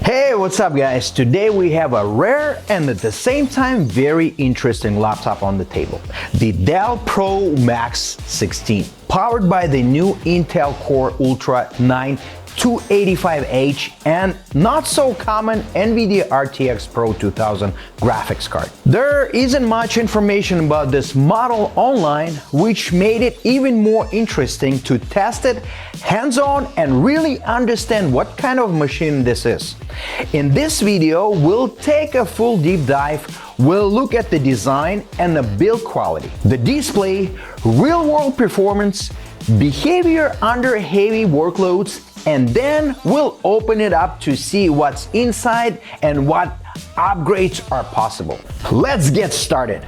Hey, what's up guys? Today we have a rare and at the same time very interesting laptop on the table. The Dell Pro Max 16, powered by the new Intel Core Ultra 9 285H and not so common NVIDIA RTX Pro 2000 graphics card. There isn't much information about this model online, which made it even more interesting to test it hands-on and really understand what kind of machine this is. In this video, we'll take a full deep dive. We'll look at the design and the build quality, the display, real-world performance, behavior under heavy workloads, and then we'll open it up to see what's inside and what upgrades are possible. Let's get started.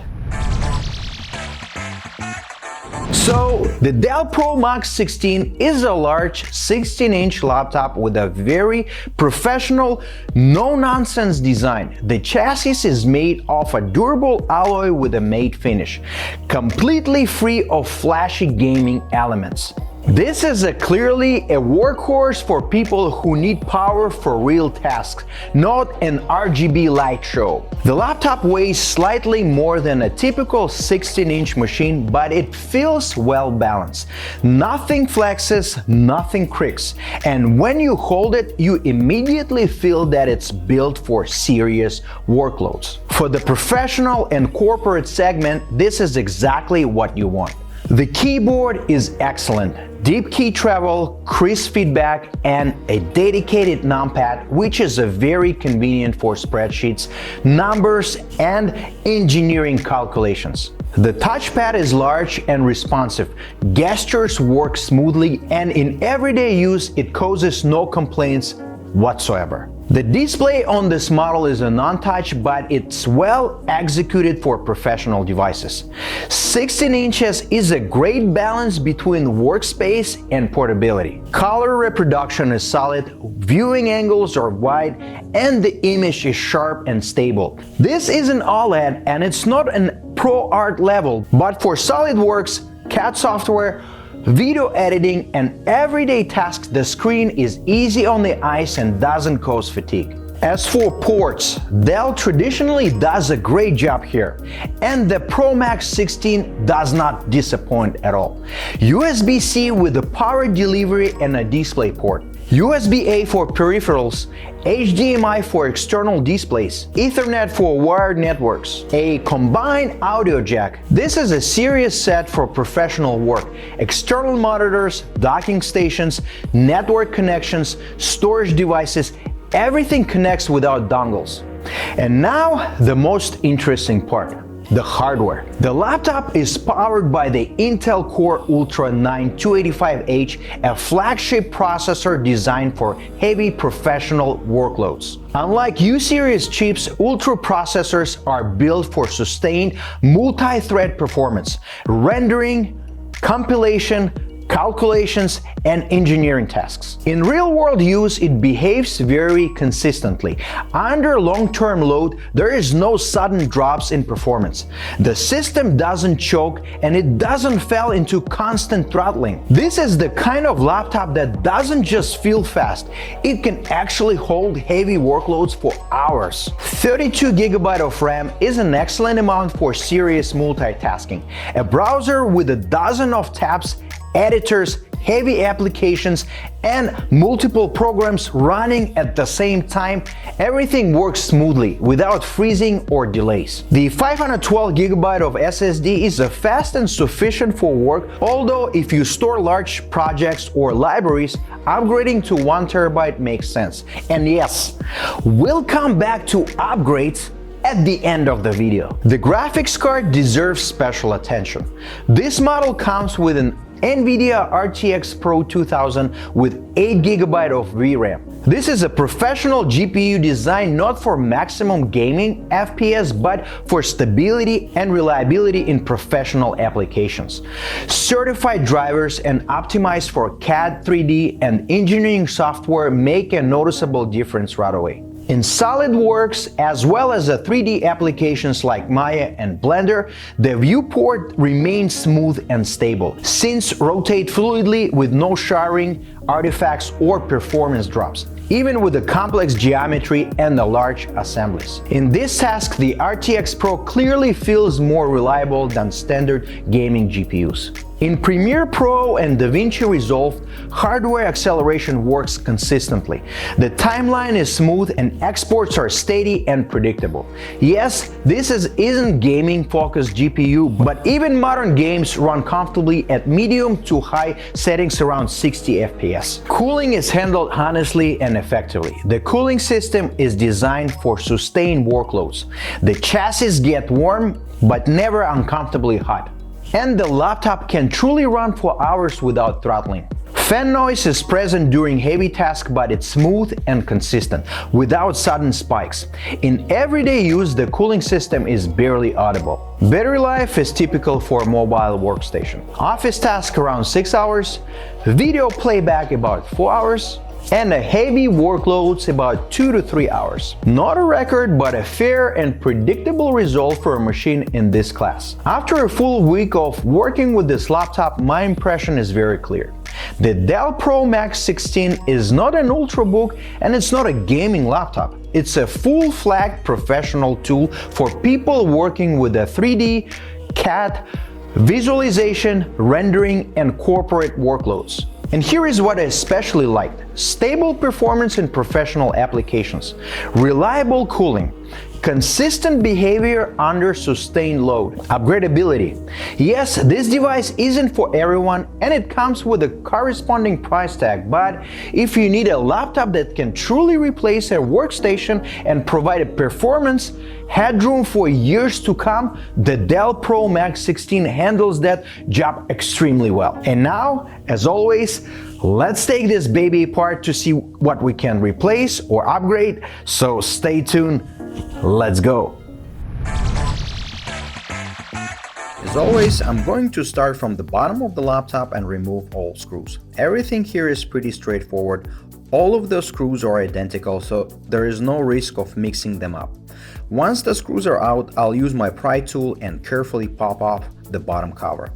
So, the Dell Pro Max 16 is a large 16-inch laptop with a very professional, no-nonsense design. The chassis is made of a durable alloy with a matte finish, completely free of flashy gaming elements. This is clearly a workhorse for people who need power for real tasks, not an RGB light show. The laptop weighs slightly more than a typical 16-inch machine, but it feels well balanced. Nothing flexes, nothing creaks, and when you hold it, you immediately feel that it's built for serious workloads. For the professional and corporate segment, this is exactly what you want. The keyboard is excellent. Deep key travel, crisp feedback, and a dedicated numpad, which is very convenient for spreadsheets, numbers, and engineering calculations. The touchpad is large and responsive. Gestures work smoothly, and in everyday use, it causes no complaints whatsoever. The display on this model is a non-touch, but it's well executed for professional devices. 16 inches is a great balance between workspace and portability. Color reproduction is solid, viewing angles are wide, and the image is sharp and stable. This isn't OLED and it's not an pro art level, but for SOLIDWORKS, CAD software, video editing, and everyday tasks, the screen is easy on the eyes and doesn't cause fatigue. As for ports, Dell traditionally does a great job here, and the Pro Max 16 does not disappoint at all. USB-C with a power delivery and a display port. USB-A for peripherals, HDMI for external displays, Ethernet for wired networks, a combined audio jack. This is a serious set for professional work. External monitors, docking stations, network connections, storage devices, everything connects without dongles. And now the most interesting part. The hardware. The laptop is powered by the Intel Core Ultra 9 285H, a flagship processor designed for heavy professional workloads. Unlike U-series chips, Ultra processors are built for sustained multi-thread performance, rendering, compilation, calculations, and engineering tasks. In real-world use, it behaves very consistently. Under long-term load, there is no sudden drops in performance. The system doesn't choke and it doesn't fall into constant throttling. This is the kind of laptop that doesn't just feel fast, it can actually hold heavy workloads for hours. 32 GB of RAM is an excellent amount for serious multitasking. A browser with a dozen of tabs, editors, heavy applications, and multiple programs running at the same time, everything works smoothly without freezing or delays. The 512 GB of SSD is fast and sufficient for work, although if you store large projects or libraries, upgrading to 1 TB makes sense. And yes, we'll come back to upgrades at the end of the video. The graphics card deserves special attention. This model comes with an NVIDIA RTX Pro 2000 with 8 GB of VRAM. This is a professional GPU designed not for maximum gaming FPS, but for stability and reliability in professional applications. Certified drivers and optimized for CAD, 3D, and engineering software make a noticeable difference right away. In SOLIDWORKS, as well as 3D applications like Maya and Blender, the viewport remains smooth and stable. Scenes rotate fluidly with no shadowing, artifacts or performance drops, even with the complex geometry and the large assemblies. In this task, the RTX Pro clearly feels more reliable than standard gaming GPUs. In Premiere Pro and DaVinci Resolve, hardware acceleration works consistently. The timeline is smooth and exports are steady and predictable. Yes, this isn't gaming-focused GPU, but even modern games run comfortably at medium to high settings around 60 FPS. Cooling is handled honestly and effectively. The cooling system is designed for sustained workloads. The chassis get warm, but never uncomfortably hot. And the laptop can truly run for hours without throttling. Fan noise is present during heavy tasks, but it's smooth and consistent, without sudden spikes. In everyday use, the cooling system is barely audible. Battery life is typical for a mobile workstation. Office task around 6 hours, video playback about 4 hours, and a heavy workloads about 2 to 3 hours. Not a record, but a fair and predictable result for a machine in this class. After a full week of working with this laptop, my impression is very clear. The Dell Pro Max 16 is not an ultrabook and it's not a gaming laptop. It's a full-fledged professional tool for people working with a 3D, CAD, visualization, rendering, and corporate workloads. And here is what I especially liked: stable performance in professional applications, reliable cooling, consistent behavior under sustained load, upgradability. Yes, this device isn't for everyone and it comes with a corresponding price tag, but if you need a laptop that can truly replace a workstation and provide a performance headroom for years to come, the Dell Pro Max 16 handles that job extremely well. And now, as always, let's take this baby apart to see what we can replace or upgrade, so stay tuned. Let's go! As always, I'm going to start from the bottom of the laptop and remove all screws. Everything here is pretty straightforward. All of the screws are identical, so there is no risk of mixing them up. Once the screws are out, I'll use my pry tool and carefully pop off the bottom cover.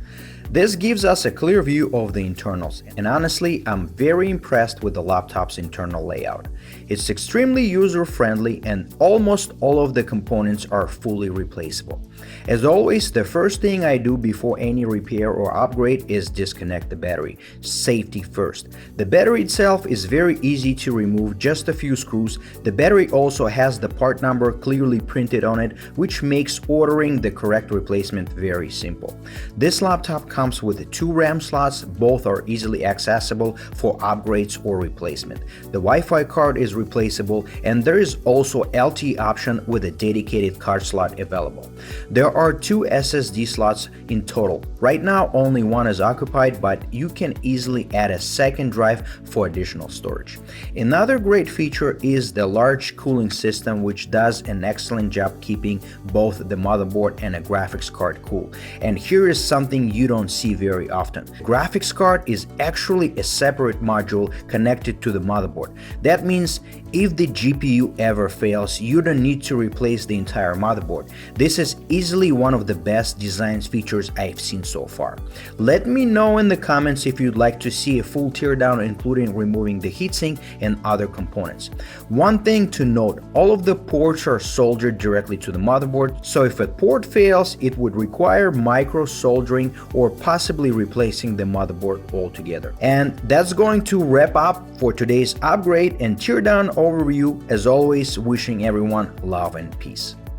This gives us a clear view of the internals, and honestly, I'm very impressed with the laptop's internal layout. It's extremely user-friendly and almost all of the components are fully replaceable. As always, the first thing I do before any repair or upgrade is disconnect the battery. Safety first. The battery itself is very easy to remove, just a few screws. The battery also has the part number clearly printed on it, which makes ordering the correct replacement very simple. This laptop comes with 2 RAM slots, both are easily accessible for upgrades or replacement. The Wi-Fi card is replaceable, and there is also LTE option with a dedicated card slot available. There are 2 SSD slots in total. Right now only one is occupied, but you can easily add a second drive for additional storage. Another great feature is the large cooling system, which does an excellent job keeping both the motherboard and a graphics card cool. And here is something you don't see very often. Graphics card is actually a separate module connected to the motherboard. That means if the GPU ever fails, you don't need to replace the entire motherboard. This is easily one of the best design features I've seen so far. Let me know in the comments if you'd like to see a full teardown, including removing the heatsink and other components. One thing to note, all of the ports are soldered directly to the motherboard, so if a port fails, it would require micro soldering or possibly replacing the motherboard altogether. And that's going to wrap up for today's upgrade and teardown overview. As always, wishing everyone love and peace.